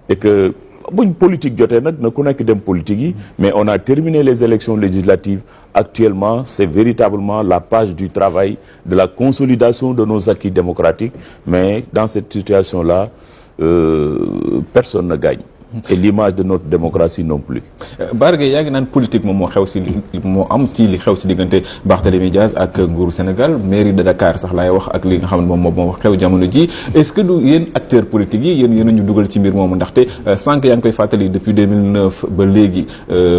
et que buñ politique jotee nag na ku nekk dem politique yi, mais on a terminé les élections législatives. Actuellement, c'est véritablement la page du travail, de la consolidation de nos acquis démocratiques, mais dans cette situation-là, personne ne gagne. Et l'image de notre démocratie non plus. Bara Gaye yaa ngi naan politique moom moo xew si moo am ci li xew si diggante Barthélémy Diaz ak nguuru Sénégal, mairie de Dakar sax laay wax ak li nga xam ne moom moo xew jamono ji. Est-ce que du yéen acteurs politiques yi yéen a ñu dugal ci mbir moomu, ndaxte sànq yaa ngi koy fàttali depuis 2009 ba léegi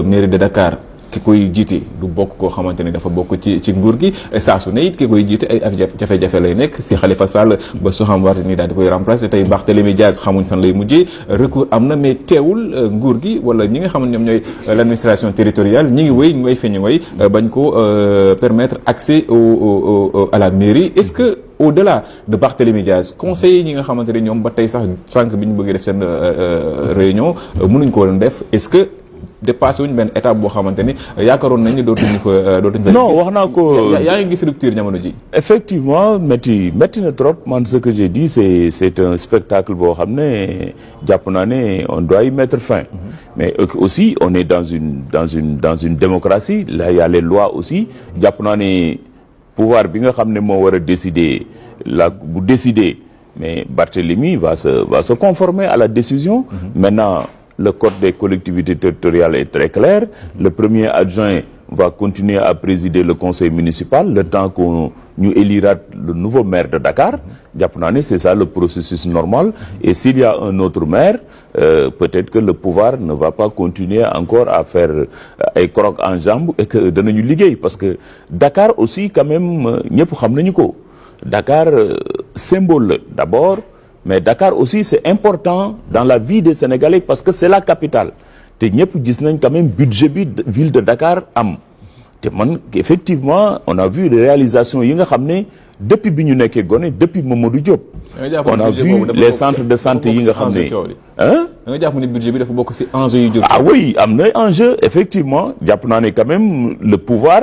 mairie de Dakar ki koy jiite du bokk koo xamante ne dafa bokk ci nguur gi, saa su ne it ki koy jiite ay jafe-jafe lay nekk si Khalifa Sall ba Soham Wardini daal di koy remplacer. Tey Barthélémy Diaz xamuñ fan lay mujjee, recours am na, mais teewul nguur gi wala ñi nga xam ne ñoom ñooy l'administration territoriale ñi ngi wéy ñu way feeñu way bañ ko permettre accès à la mairie. Est-ce que au-delà de Barthélémy Diaz, conseillers ñi nga xamante ne ñoom ba tey sax sànq bi ñu bëggee def seen réunion mënuñ ko woon def, est-ce que dépassé wuñ benn étape boo xamante ni yaakaaroon nañ ne dootuñu fa. Non, wax naa ko. yaa ngi gis rupture jamono ji. Effectivement métti na trop. Man ce que j'ai dit c'est un spectacle boo xam ne jàpp naa ne on doit y mettre fin. Mais aussi on est dans une démocratie. Là il y a les lois aussi. Jàpp naa ne pouvoir bi nga xam ne moo war a décider bu décider, mais Barthélémy va se conformer à la décision. Maintenant, le code des collectivités territoriales est très clair. Le premier adjoint va continuer à présider le conseil municipal le temps qu'on ñu élira le nouveau maire de Dakar. Jàpp naa ne c'est ça le processus normal. Et s'il y a un autre maire, peut-être que le pouvoir ne va pas continuer encore à faire ay crocs en jambes et que danañu liggéey, parce que Dakar aussi quand même ñëpp xam nañu ko. Dakar symbole la d'abord. Mais Dakar aussi c'est important dans la vie des Sénégalais parce que c'est la capitale. Te ñëpp gis nañ quand même budget bi ville de Dakar am. Te man effectivement on a vu les réalisations yi nga xam ne depuis bi ñu nekkee gone, depuis Mamadou Diop. On a vu les centres de santé yi nga xam ne. Da nga jàpp ni budget bi dafa bokk ci enjeu yu jot. Ah oui, am na enjeu effectivement. Jàpp naa ne quand même le pouvoir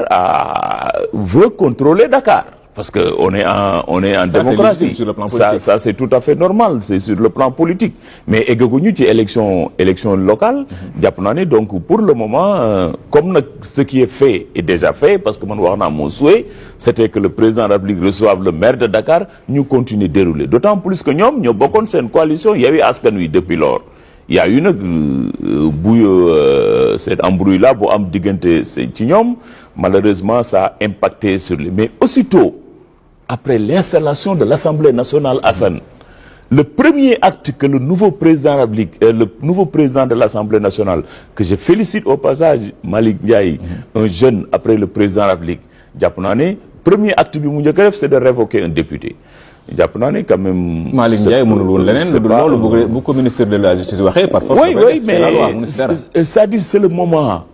veut contrôler Dakar. Parce que on est en démocratie. Sur le plan politique. Ça c'est tout à fait normal, c'est sur le plan politique. Mais eggaguñu ci élection locale. Jàpp naa ne donc pour le moment comme nag ce qui est fait est déjà fait, parce que man wax naa mon souhait c'était que le président de la République reçoive le maire de Dakar, ñu continuer dérouler. D'autant plus que ñoom ñoo bokkoon seen coalition Yewwi Askan Wi depuis lors. Il y a eu nag cet embrouille là bu am diggante ci ñoom. Malheureusement ça a impacté sur les. Mais aussitôt après l'installation de l'Assemblée nationale, Assane, le premier acte que le nouveau président de la République, le nouveau président de l'Assemblée nationale, que je félicite au passage, Malick Ndiaye, un jeune après le président de la République, jàpp naa ne premier acte bi mu njëkk a def c'est de révoquer un député. Jàpp naa ne quand même. Malick Ndiaye mënul woon leneen lu dul loolu bu ko ministre de la justice waxee par force. Oui, mais c'est-à-dire c'est le moment,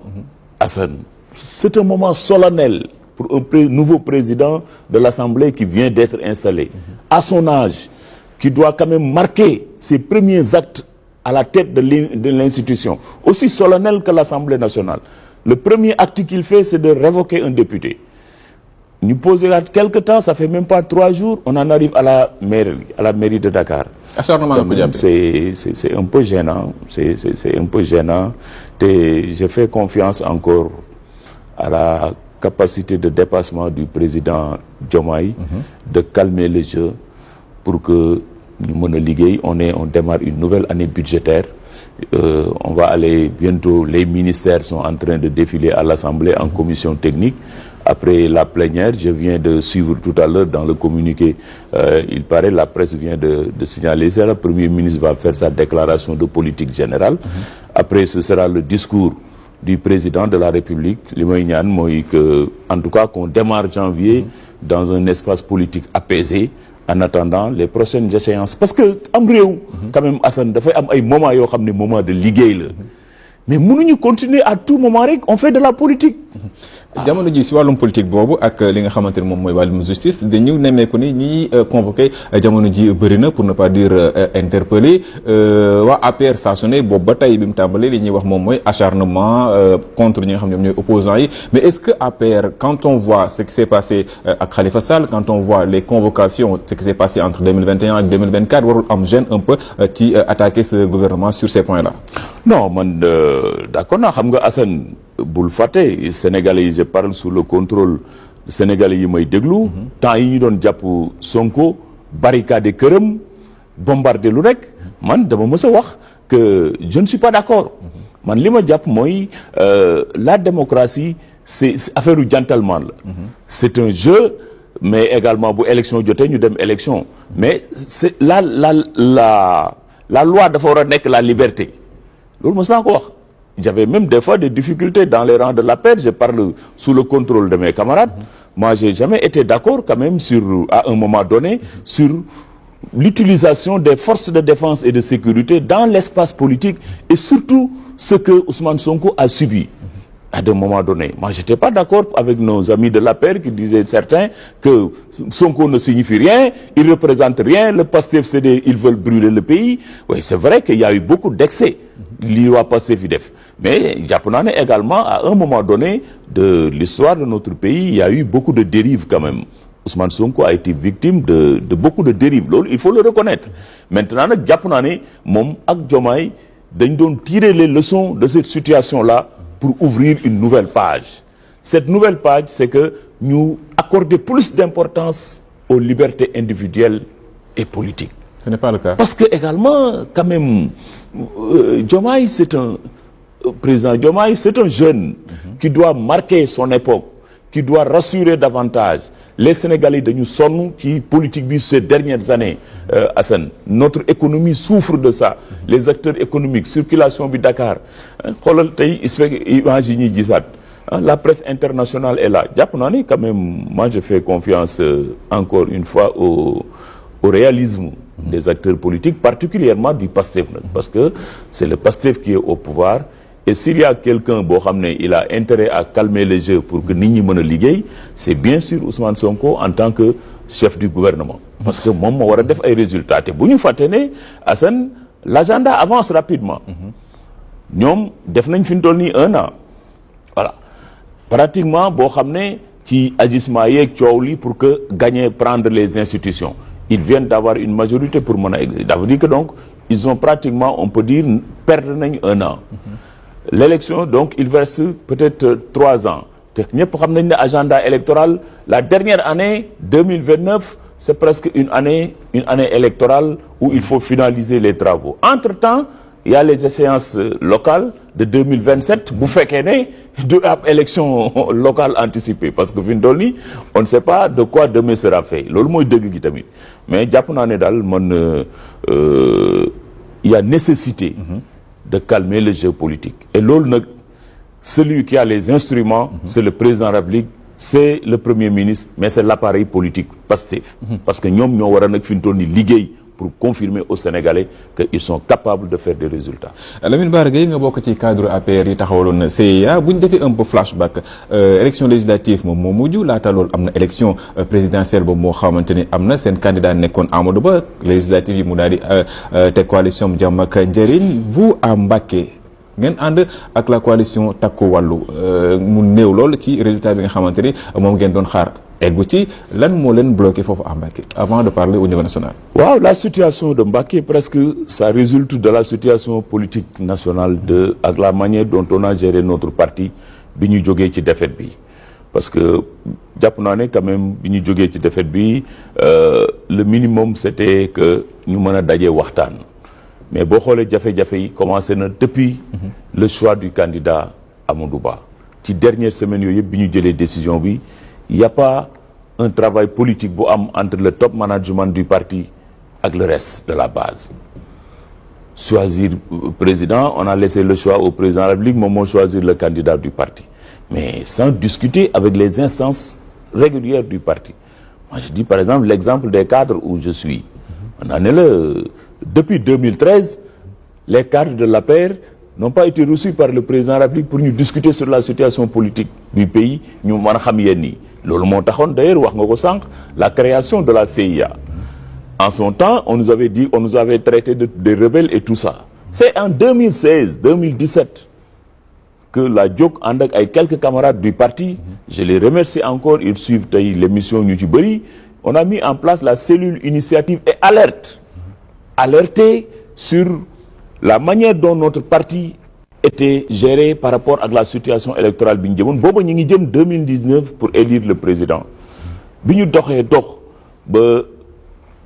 Assane, c'est un moment solennel pour un nouveau président de l'Assemblée qui vient d'être installé, à son âge, qui doit quand même marquer ses premiers actes à la tête de l'institution, aussi solennel que l'Assemblée nationale. Le premier acte qu'il fait, c'est de révoquer un député. Nous posons quelque temps, ça fait même pas 3 jours, on en arrive à la mairie de Dakar. C'est un peu gênant, c'est un peu gênant. Et je fais confiance encore à la capacité de dépassement du président Diomaye, de calmer le jeu pour que nous mën a liggéey. On démarre une nouvelle année budgétaire. On va aller bientôt, les ministères sont en train de défiler à l'Assemblée en commission technique. Après la plénière, je viens de suivre tout à l'heure dans le communiqué, il paraît, la presse vient de signaler ça. Le Premier ministre va faire sa déclaration de politique générale. Après, ce sera le discours du président de la République. Li may ñaan mooy que, en tout cas, qu'on démarre janvier dans un espace politique apaisé, en attendant les prochaines échéances. Parce que am réew, quand même, Assane, dafay am ay moments yoo xam ne moment de liggéey la. Mais mënuñu continuer à tout moment rek, on fait de la politique. jamono ji si wàllum politique boobu ak li nga xamante ne moom mooy wàllum justice dañu nemmeeku ni ñi convoqué jamono ji bëri na pour ne pas dire interpellé waa APR saa su ne boobu ba tey bi mu tàmbalee li ñuy wax moom mooy acharnement contre ñi nga xam ne ñoom ñooy opposants yi mais est-ce que APR quand on voit ce qui s'est passé ak Khalifa Sall quand on voit les convocations ce qui s'est passé entre 2021 ak 2024 warul am gêne un peu ci attaquer ce gouvernement sur ces points-là? Non man d'accord naa xam nga Assane bul fàtte Sénégalais yi je parle sous le contrôle Sénégalais yi may déglu temps yi ñu doon jàpp Sonko barricade këram bombardé lu rek man dama mës a wax que je ne suis pas d'accord man li ma jàpp mooy la démocratie c'est affaire u gentleman la c'est un jeu mais également bu élection jotee ñu dem élection mais c'est la loi dafa war a nekk la liberté loolu mës naa ko wax. J'avais même des fois des difficultés dans les rangs de l'APR, je parle sous le contrôle de mes camarades. Moi, j'ai jamais été d'accord quand même à un moment donné, sur l'utilisation des forces de défense et de sécurité dans l'espace politique et surtout ce que Ousmane Sonko a subi à un moment donné. Moi, j'étais pas d'accord avec nos amis de l'APR qui disaient certains que Sonko ne signifie rien, il représente rien, le Pastef ils veulent brûler le pays. Oui, c'est vrai qu'il y a eu beaucoup d'excès. Li waa Pastef fi def mais jàpp naa ne également à un moment donné de l'histoire de notre pays il y a eu beaucoup de dérives quand même Ousmane Sonko a été victime de beaucoup de dérives loolu il faut le reconnaître maintenant nag jàpp naa ne moom ak Diomaye dañ doon tirer les leçons de cette situation-là pour ouvrir une nouvelle page cette nouvelle page c'est que ñu accorder plus d'importance aux libertés individuelles et politiques. Ce n'est pas le cas. Parce que également quand même Diomaye c'est un président Diomaye c'est un jeune qui doit marquer son époque qui doit rassurer davantage les Sénégalais dañu sonn ci politique bi ces dernières années Assane notre économie souffre de ça les acteurs économiques circulation bi Dakar xoolal tey image yi ñuy gisaat la presse internationale est là jàpp naa ni quand même moi je fais confiance encore une fois au réalisme des acteurs politiques, particulièrement du PASTEF, parce que c'est le PASTEF qui est au pouvoir. Et s'il y a quelqu'un, il a intérêt à calmer les jeux pour que Nini mène liguey, c'est bien sûr Ousmane Sonko en tant que chef du gouvernement. Parce que moi, on va faire des résultats. Et si nous faisons l'agenda avance rapidement. Nous avons fait un an. Voilà. Pratiquement, si on qui agissement pour que gagner, prendre les institutions. Ils viennent d'avoir une majorité pour mon exil. Ça veut dire que donc, ils ont pratiquement, on peut dire, perdu un an. L'élection, donc, il verse peut-être 3 ans. Agenda électoral, la dernière année, 2029, c'est presque une année électorale où il faut finaliser les travaux. Entre-temps, il y a les échéances locales de 2027. Vous faites qu'une élection locale anticipée. Parce que, Vindoli, on ne sait pas de quoi demain sera fait. Mais, il y a nécessité de calmer le jeu politique. Et celui qui a les instruments, c'est le président de la République, c'est le premier ministre, mais c'est l'appareil politique PASTEF. Parce que nous avons ligué pour confirmer aux Sénégalais qu'ils sont capables de faire des résultats. Lamine Bara Gaye nga bokk ci cadre APR yi taxawaloon CIA bu ñu defee un peu flashback élection législative moom moo mujj laata loolu am na élection présidentielle boobu moo xamante ni am na seen candidat nekkoon Amadou Ba législative yi mu daal di te coalition Jàmm ak Njariñ vous à Mbacké ngeen ànd ak la coalition Takku Wallu mu néew lool ci résultat bi nga xamante ni moom ngeen doon xaar eggu ci lan moo leen bloqué foofu à Mbacké avant de parler au niveau national. Waaw, la situation de Mbacké presque ça résulte de la situation politique nationale ak la manière dont on a géré notre parti bi ñu jógee ci défaite bi parce que jàpp naa ne quand même bi ñu jógee ci défaite bi le minimum c'était que ñu mën a dajee waxtaan mais boo xoolee jafe-jafe yi commencé na depuis le choix du candidat Amadou Ba ci dernière semaine yooyu yëpp bi ñu jëlee décision bi il n'y a pas un travail politique bu am entre le top management du parti ak le reste de la base. Choisir président, on a laissé le choix au président de la République, moom moo choisir le candidat du parti. Mais sans discuter avec les instances régulières du parti. Moi je dis par exemple l'exemple des cadres où je suis. On en est là, depuis 2013, les cadres de l'APR n'ont pas été reçus par le président de la République pour ñu discuter sur la situation politique du pays ñu mën a xam yenn yi loolu moo taxoon d'ailleurs wax nga ko sànq la création de la CIA. En son temps on nous avait dit on nous avait traité de rebelles et tout ça c'est en 2016 2017 que la jóg ànd ak ay quelques camarades du parti je les remercie encore ils suivent tey l'émission ñu ci bëri on a mis en place la cellule initiative et alerte alerter sur la manière dont notre parti était géré par rapport ak la situation électorale bi ñu jëmoon booba ñu ngi jëm 2019 pour élire le président bi ñu doxee dox ba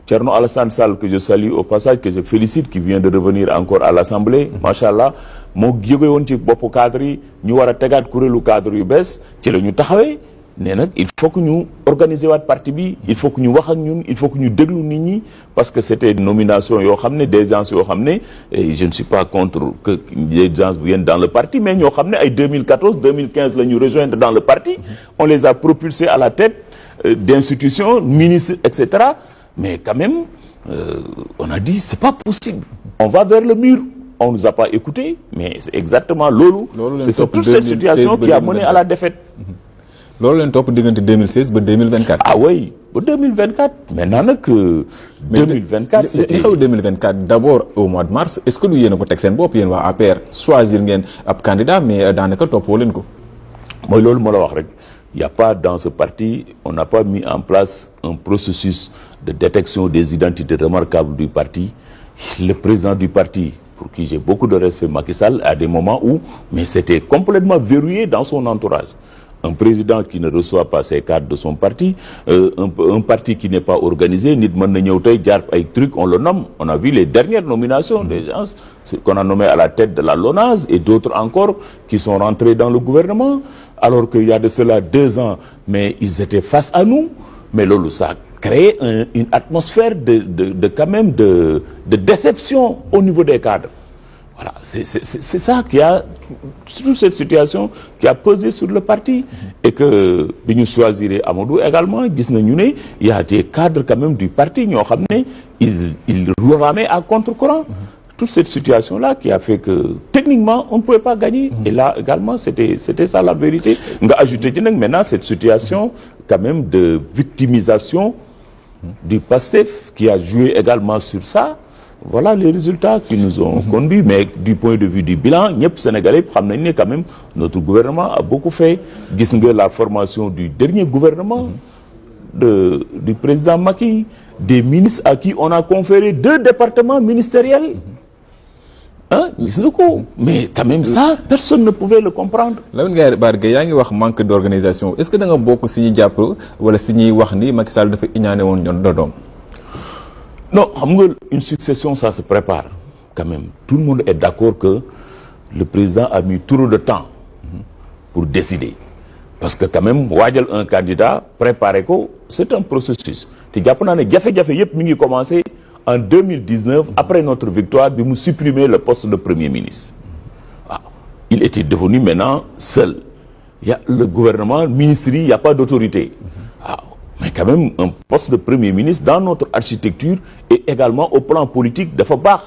Thierno Alassane Sall que je salue au passage que je félicite qui vient de revenir encore à l'Assemblée machallah moo jóge woon ci boppu cadre yi ñu war a tegaat kuréelu cadre yu bees ci la ñu taxawee nee nag il faut que ñu organiser waat parti bi il faut que ñu wax ak ñun il faut que ñu déglu nit ñi parce que c'était une nomination yoo xam ne des gens yoo xam ne je ne suis pas contre que les gens viennent dans le parti mais ñoo xam ne ay 2014 2015 la ñu rejoindre dans le parti on les a propulsés à la tête d'institutions ministres etc mais quand même on a dit c'est pas possible on va vers le mur on nous a pas écouté mais c'est exactement loolu c'est toute cette situation qui a mené à la défaite loolu leen topp diggante 2016 ba 2024 ah oui ba 2024 maintenant nag 2024 li xew 2024 d'abord au mois de mars est-ce que du yéen a ko teg seen bopp yéen waa APR choisir ngeen ab candidat mais daanaka toppoo leen ko mooy loolu moo la wax rek il y a pas dans ce parti on n'a pas mis en place un processus de détection des identités remarquables du parti le président du parti pour qui j'ai beaucoup de respect Macky Sall à des moments où mais c'était complètement verrouillé dans son entourage un président qui ne reçoit pas ses cadres de son parti un parti qui n'est pas organisé nit mën na ñëw tey jaar ay trucs on le nomme on a vu les dernières nominations des gens qu'on a nommé à la tête de la LONASE et d'autres encore qui sont rentrés dans le gouvernement alors qu'il y a de cela 2 ans mais ils étaient face à nous mais loolu ça créé une atmosphère de quand même de déception au niveau des cadres voilà c'est ça qui a toute cette situation qui a pesé sur le parti et que bi ñu choisir Amadou également gis nañu ne il y a des cadres quand même du parti ñoo xam ne ils ramaient à contre-courant toute cette situation là qui a fait que techniquement on ne pouvait pas gagner et là également c'était ça la vérité nga ajouté ci nag maintenant cette situation quand même de victimisation du PASTEF qui a joué également sur ça voilà les résultats qui nous ont conduits mais du point de vue du bilan ñëpp Sénégalais xam nañ ne quand même notre gouvernement a beaucoup fait gis nga la formation du dernier gouvernement du président Macky des ministres à qui on a conféré 2 départements ministériels gis nga ko mais quand même ça personne ne pouvait le comprendre. Lamine Bara Gaye yaa ngi wax manque d'organisation est-ce que da nga bokk si ñuy jàpp wala si ñuy wax ni Macky Sall dafa iñaane woon ñoom doom. non xam nga une succession ça se prépare quand même tout le monde est d'accord que le président a mis trop de temps pour décider parce que quand même waajal un candidat préparer ko c'est un processus te jàpp naa ne jafe-jafe yëpp mi ngi commencer en 2019 après notre victoire bi mu supprimer le poste de premier ministre waaw il était devenu maintenant seul il y a le gouvernement ministre yi il y a pas d'autorité waaw mais quand même un poste de premier ministre dans notre architecture et également au plan politique dafa baax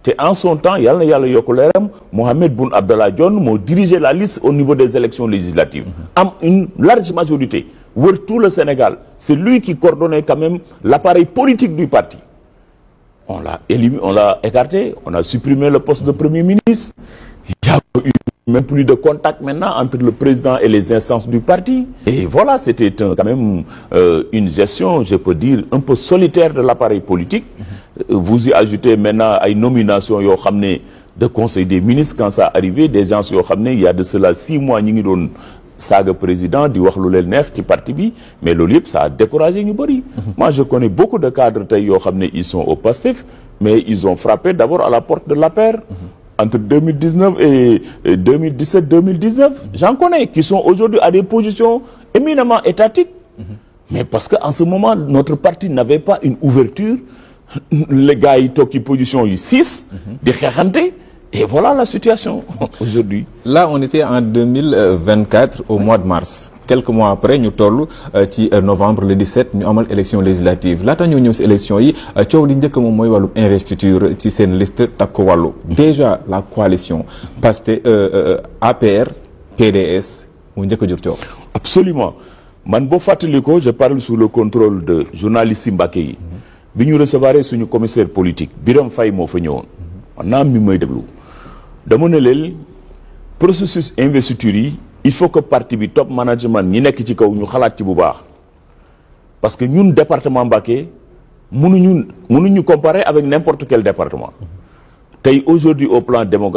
te en son temps yàlla na yàlla yokk leeram Mohamed Boun Abdallah Dionne moo dirigé la liste au niveau des élections législatives am une large majorité wër tout le Sénégal c'est lui qui coordonnait quand même l'appareil politique du parti on l'a éliminé on l'a écarté on a supprimé le poste de premier ministre il y a eu même plus de contact maintenant entre le président et les instances du parti et voilà c'était quand même une gestion je peux dire un peu solitaire de l'appareil politique vous y ajoutez maintenant ay nominations yoo xam ne de conseil des ministres quand ça arrivait des gens yoo xam ne il y a de cela 6 mois ñi ngi doon saaga président di wax lu leen neex ci parti bi mais loolu yëpp ça a découragé ñu bëri moi je connais beaucoup de cadres tey yoo xam ne ils sont au PASTEF mais ils ont frappé d'abord à la porte de l'APR entre 2019 et 2017-2019 j'en connais qui sont aujourd'hui à des positions éminemment étatiques mais parce que en ce moment notre parti n'avait pas une ouverture les gars yi toog ci position yi 6 di xeexante et voilà la situation aujourd'hui là on était en 2024 au mois de mars quelques mois après ñu toll ci novembre le 17 ñu amal élection législative laata ñoo ñëw si élection yi coow li njëkk moom mooy wàllu investiture ci seen liste takku wàllu déjà la coalition Pastef APR PDS mu njëkk a jur coow. Absolument man boo fàttali ko je parle sous le contrôle de journalistes yi Mbacké yi bi ñu recevoir suñu commissaire politique Birame Faye moo fa ñëwoon man naam mi may déglu dama ne leen processus investiture yi il faut que parti bi top management ñi nekk ci kaw ñu xalaat ci bu baax parce que ñun département Mbacké mënuñu comparer avec n'importe quel département tey aujourd'hui au plan démographique